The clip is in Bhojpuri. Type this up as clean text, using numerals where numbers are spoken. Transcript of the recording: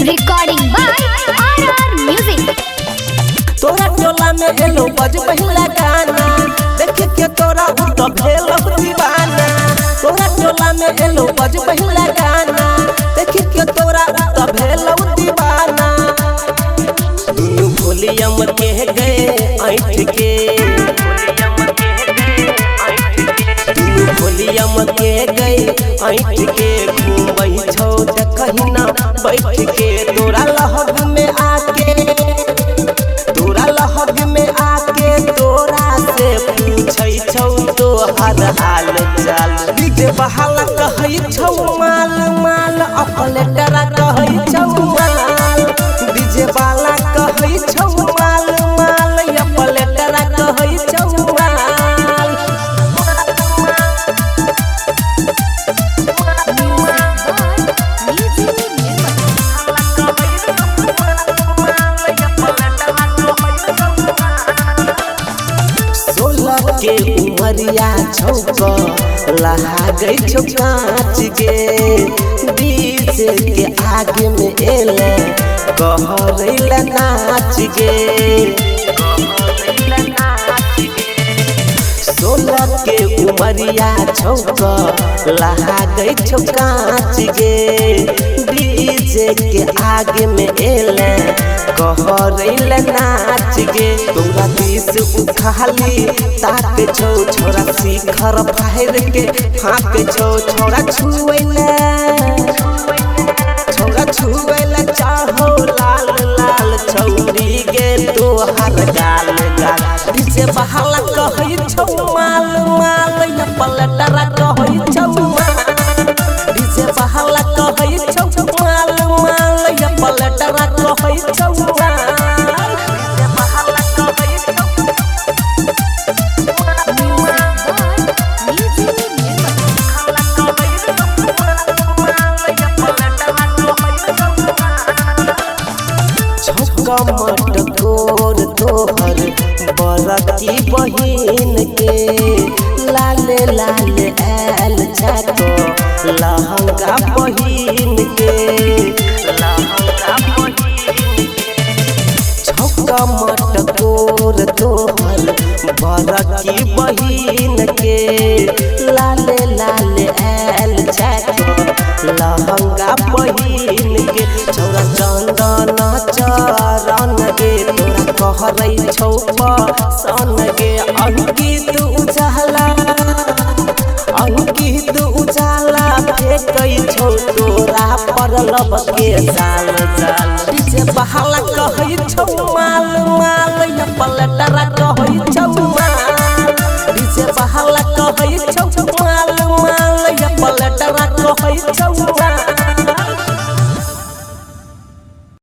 Recording by RR music. तोरा टोला में एलो बज पहिला गाना देख के तोरा उठ भेल दीवाना। तोरा टोला में एलो बज पहिला गाना देख के तोरा उठ भेल दीवाना। दुनु भोलियम के गए ऐठ के दुनु भोलियम के गए ऐठ के घूमई छौ देखहि ना बैठ के। तोरा लहग में आके तोरा से पूछै छौ तोहर हाल चाल। डीजे बहाला कहै छौ माल माल ऑपरेटर कहै छौ माल। डीजे वाला कहै छौ माल माल ऑपरेटर कहै छौ माल। के उमरिया छौक लहा गई छौ कांच के। बीच के आगे में एले कहरैल नाच गे। 16 के उमरिया छौक लहा गई छौ कांच गे। बीच के आगे में एले कहरैल नाच गे। तोरा दिस उखाली ताक छौ छोरा शिखर फायर के फाक छौ। छोरा छुएला चाहो लाल लाल छौरी गे तोहर गाल गाल। डीजे बहाला कहै छौ माल माल पलटरा कहै छौ माल। डीजे बहाला कहै छौ माल माल पलटरा कहै छौ माल। मटकोर तोहर बरकी बहिन के लाले लाले ऐल जाको लहंगा बहिन के। छौका मटकोर तोहर बरकी बहिन के लाले लाले ऐल जाको लहंगा बहिन के। छौरा चंदन चरण गे तोरा कहरै छौ पसन गे। अंकित उजाला फेकै छौ तोरा पर लब के साल साल। डीजे बहाला कहै छौ माल माल पलटरा कहै छौ माल। डीजे बहाला कहै छौ